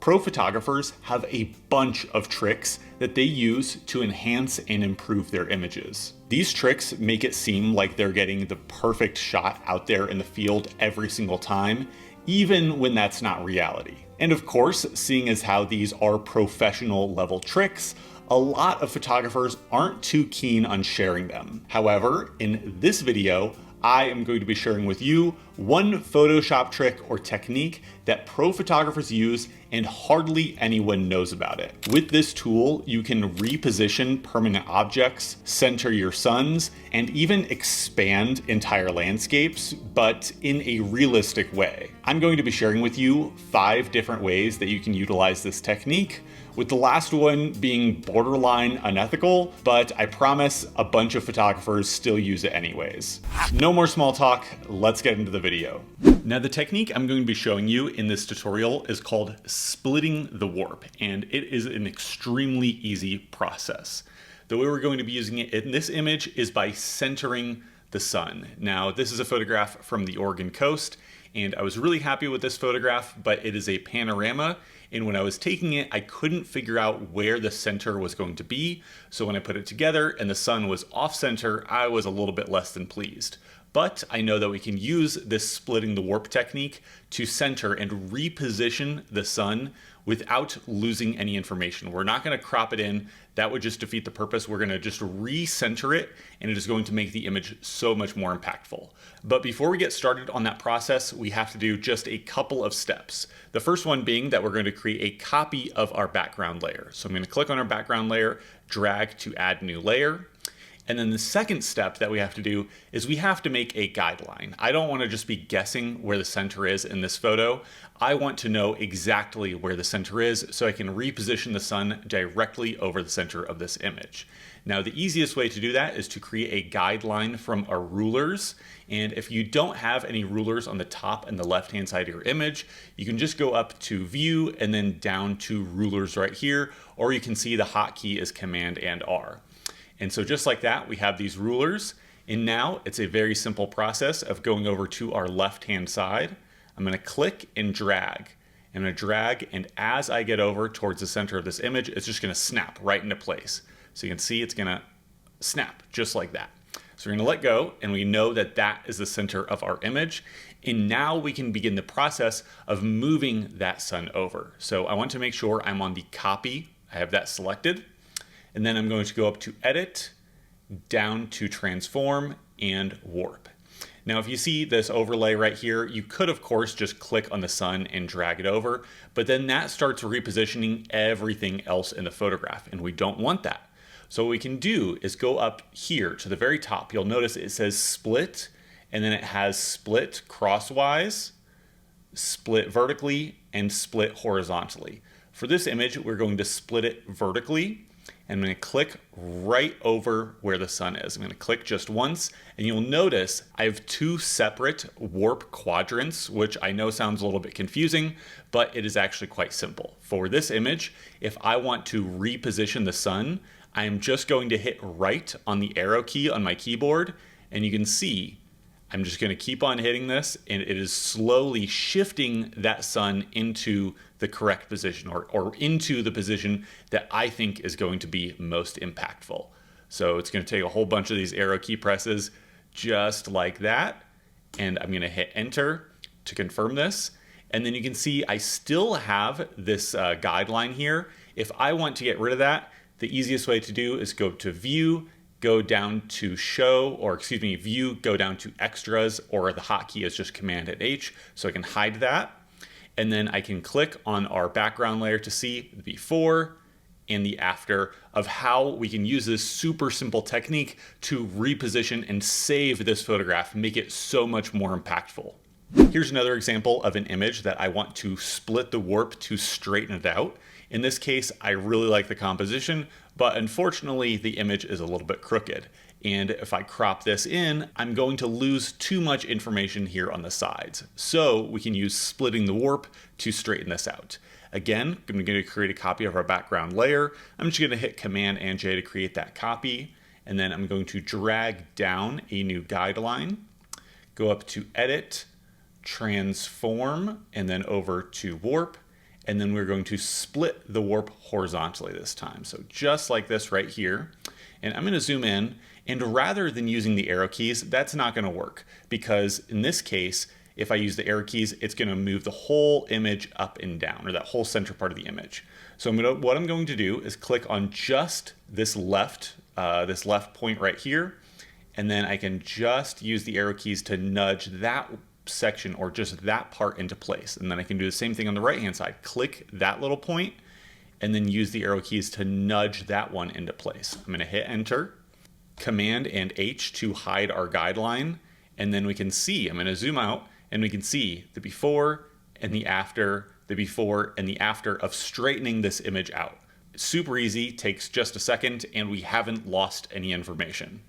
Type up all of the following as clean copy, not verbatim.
Pro photographers have a bunch of tricks that they use to enhance and improve their images. These tricks make it seem like they're getting the perfect shot out there in the field every single time, even when that's not reality. And of course, seeing as how these are professional level tricks, a lot of photographers aren't too keen on sharing them. However, in this video, I am going to be sharing with you one Photoshop trick or technique that pro photographers use and hardly anyone knows about it. With this tool, you can reposition permanent objects, center your suns, and even expand entire landscapes, but in a realistic way. I'm going to be sharing with you 5 different ways that you can utilize this technique, with the last one being borderline unethical, but I promise a bunch of photographers still use it anyways. No more small talk, let's get into the video. Now the technique I'm going to be showing you in this tutorial is called splitting the warp, and it is an extremely easy process. The way we're going to be using it in this image is by centering the sun. Now this is a photograph from the Oregon coast, and I was really happy with this photograph, but it is a panorama, and when I was taking it, I couldn't figure out where the center was going to be. So when I put it together and the sun was off center, I was a little bit less than pleased. But I know that we can use this splitting the warp technique to center and reposition the sun without losing any information. We're not going to crop it in. That would just defeat the purpose. We're going to just recenter it, and it is going to make the image so much more impactful. But before we get started on that process, we have to do just a couple of steps. The first one being that we're going to create a copy of our background layer. So I'm going to click on our background layer, drag to add new layer. And then the second step that we have to do is we have to make a guideline. I don't want to just be guessing where the center is in this photo. I want to know exactly where the center is so I can reposition the sun directly over the center of this image. Now, the easiest way to do that is to create a guideline from our rulers. And if you don't have any rulers on the top and the left-hand side of your image, you can just go up to View and then down to Rulers right here, or you can see the hotkey is Command and R. And so just like that, we have these rulers. And now it's a very simple process of going over to our left-hand side. I'm going to click and drag. I'm going to drag, and as I get over towards the center of this image, it's just going to snap right into place. So you can see it's going to snap just like that. So we're going to let go, and we know that that is the center of our image. And now we can begin the process of moving that sun over. So I want to make sure I'm on the copy. I have that selected. And then I'm going to go up to Edit, down to Transform, and Warp. Now, if you see this overlay right here, you could, of course, just click on the sun and drag it over, but then that starts repositioning everything else in the photograph, and we don't want that. So what we can do is go up here to the very top. You'll notice it says Split, and then it has Split crosswise, Split vertically, and Split horizontally. For this image, we're going to split it vertically. I'm going to click right over where the sun is. I'm going to click just once, and you'll notice I have 2 separate warp quadrants, which I know sounds a little bit confusing, but it is actually quite simple. For this image, if I want to reposition the sun, I am just going to hit right on the arrow key on my keyboard, and you can see I'm just going to keep on hitting this, and it is slowly shifting that sun into the correct position, or into the position that I think is going to be most impactful. So it's going to take a whole bunch of these arrow key presses just like that, and I'm going to hit Enter to confirm this. And then you can see I still have this guideline here. If I want to get rid of that, the easiest way to do is go to View, go down to Show, or excuse me, View, go down to Extras, or the hotkey is just Command and H, so I can hide that. And then I can click on our background layer to see the before and the after of how we can use this super simple technique to reposition and save this photograph, make it so much more impactful. Here's another example of an image that I want to split the warp to straighten it out. In this case, I really like the composition, but unfortunately the image is a little bit crooked. And if I crop this in, I'm going to lose too much information here on the sides. So we can use splitting the warp to straighten this out. Again, I'm going to create a copy of our background layer. I'm just going to hit Command and J to create that copy. And then I'm going to drag down a new guideline, go up to Edit, Transform, and then over to Warp. and then we're going to split the warp horizontally this time. So just like this right here. And I'm going to zoom in, and rather than using the arrow keys, that's not going to work, because in this case, if I use the arrow keys, it's going to move the whole image up and down, or that whole center part of the image. So what I'm going to do is click on just this left point right here, and then I can just use the arrow keys to nudge that section or just that part into place. And then I can do the same thing on the right hand side. Click that little point and then use the arrow keys to nudge that one into place. I'm going to hit enter, Command and H to hide our guideline, and then we can see, I'm going to zoom out, and we can see the before and the after, the before and the after of straightening this image out. It's super easy, takes just a second, and we haven't lost any information.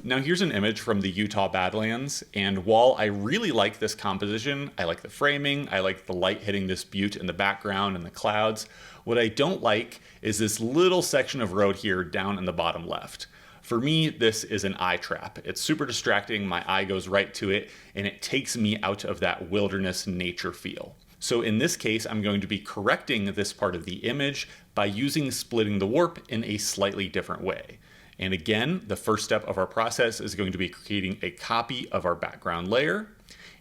Now here's an image from the Utah Badlands, and while I really like this composition, I like the framing, I like the light hitting this butte in the background and the clouds, what I don't like is this little section of road here down in the bottom left. For me, this is an eye trap. It's super distracting, my eye goes right to it, and it takes me out of that wilderness nature feel. So in this case, I'm going to be correcting this part of the image by using splitting the warp in a slightly different way. And again, the first step of our process is going to be creating a copy of our background layer.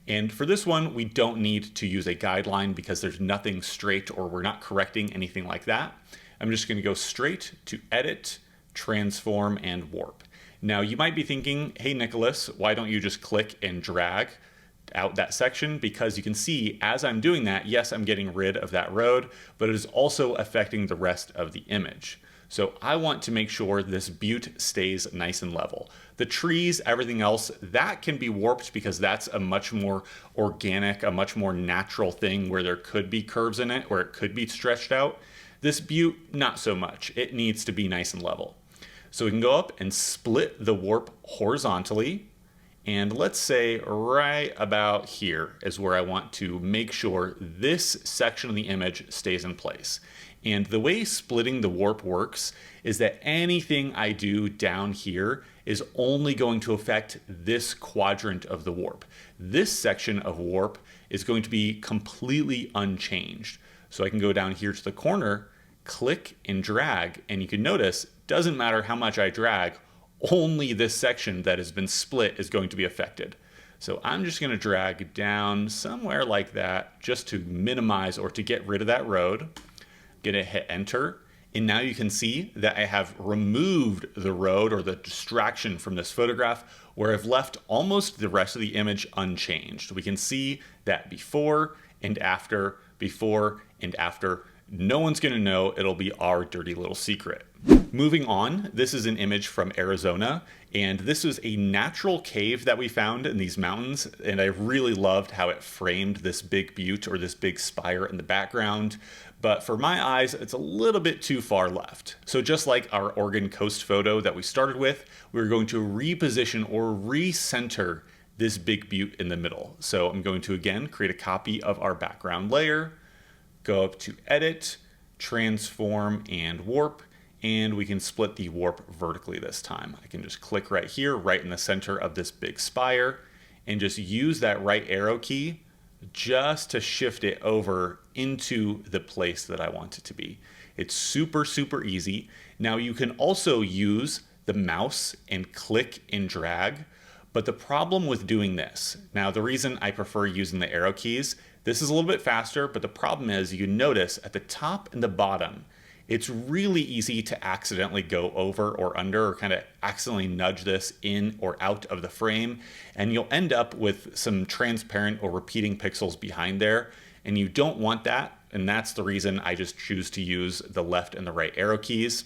And for this one, we don't need to use a guideline because there's nothing straight, or we're not correcting anything like that. I'm just going to go straight to Edit, Transform, and Warp. Now you might be thinking, hey Nicholas, why don't you just click and drag out that section? Because you can see as I'm doing that, yes, I'm getting rid of that road, but it is also affecting the rest of the image. So I want to make sure this butte stays nice and level. The trees, everything else, that can be warped because that's a much more organic, a much more natural thing where there could be curves in it, or it could be stretched out. This butte, not so much. It needs to be nice and level. So we can go up and split the warp horizontally. And let's say right about here is where I want to make sure this section of the image stays in place. And the way splitting the warp works is that anything I do down here is only going to affect this quadrant of the warp. This section of warp is going to be completely unchanged. So I can go down here to the corner, click and drag, and you can notice, doesn't matter how much I drag, only this section that has been split is going to be affected. So I'm just going to drag down somewhere like that just to minimize or to get rid of that road. Gonna hit enter, and now you can see that I have removed the road or the distraction from this photograph, where I've left almost the rest of the image unchanged. We can see that before and after, before and after. No one's gonna know, it'll be our dirty little secret. Moving on, this is an image from Arizona, and this was a natural cave that we found in these mountains, and I really loved how it framed this big butte or this big spire in the background. But for my eyes, it's a little bit too far left. So just like our Oregon coast photo that we started with, we're going to reposition or recenter this big butte in the middle. So I'm going to again create a copy of our background layer, go up to Edit, Transform, and Warp, and we can split the warp vertically this time. I can just click right here, right in the center of this big spire, and just use that right arrow key just to shift it over into the place that I want it to be. It's super, super easy. Now you can also use the mouse and click and drag, but the problem with doing this, now the reason I prefer using the arrow keys, this is a little bit faster, but the problem is you notice at the top and the bottom, it's really easy to accidentally go over or under or kind of accidentally nudge this in or out of the frame, and you'll end up with some transparent or repeating pixels behind there, and you don't want that, and that's the reason I just choose to use the left and the right arrow keys.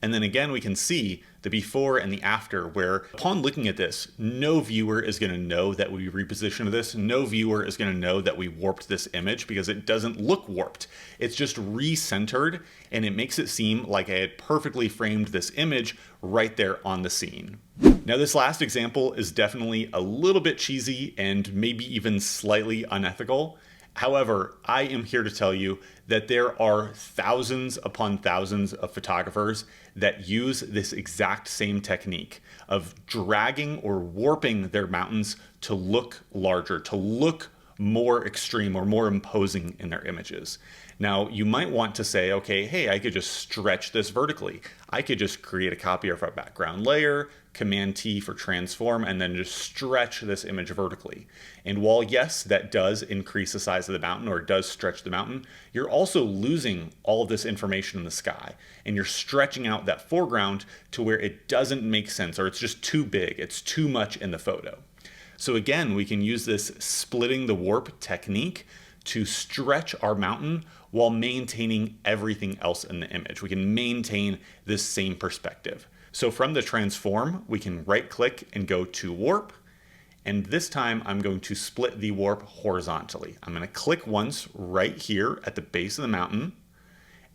And then again, we can see the before and the after, where upon looking at this, no viewer is going to know that we repositioned this. No viewer is going to know that we warped this image because it doesn't look warped. It's just recentered, and it makes it seem like I had perfectly framed this image right there on the scene. Now this last example is definitely a little bit cheesy and maybe even slightly unethical. However, I am here to tell you that there are thousands upon thousands of photographers that use this exact same technique of dragging or warping their mountains to look larger, to look more extreme or more imposing in their images. Now, you might want to say, okay, hey, I could just stretch this vertically. I could just create a copy of our background layer, Command T for transform, and then just stretch this image vertically. And while yes, that does increase the size of the mountain or does stretch the mountain, you're also losing all of this information in the sky. And you're stretching out that foreground to where it doesn't make sense, or it's just too big. It's too much in the photo. So again, we can use this splitting the warp technique to stretch our mountain while maintaining everything else in the image. We can maintain this same perspective. So from the transform, we can right click and go to warp. And this time I'm going to split the warp horizontally. I'm going to click once right here at the base of the mountain.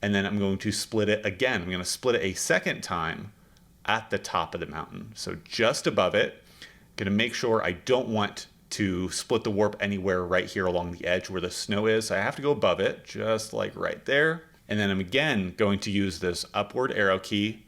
And then I'm going to split it again. I'm going to split it a second time at the top of the mountain. So just above it, going to make sure I don't want to split the warp anywhere right here along the edge where the snow is. So I have to go above it, just like right there. And then I'm again going to use this upward arrow key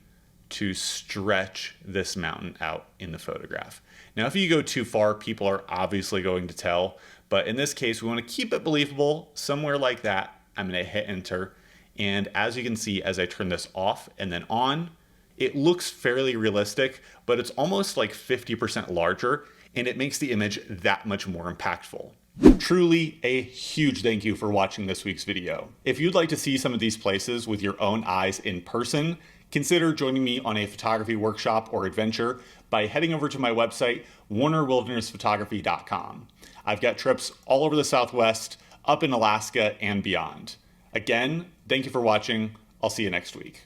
to stretch this mountain out in the photograph. Now, if you go too far, people are obviously going to tell, but in this case, we want to keep it believable. Somewhere like that, I'm going to hit enter. And as you can see, as I turn this off and then on, it looks fairly realistic, but it's almost like 50% larger, and it makes the image that much more impactful. Truly a huge thank you for watching this week's video. If you'd like to see some of these places with your own eyes in person, consider joining me on a photography workshop or adventure by heading over to my website, warnerwildernessphotography.com. I've got trips all over the Southwest, up in Alaska, and beyond. Again, thank you for watching. I'll see you next week.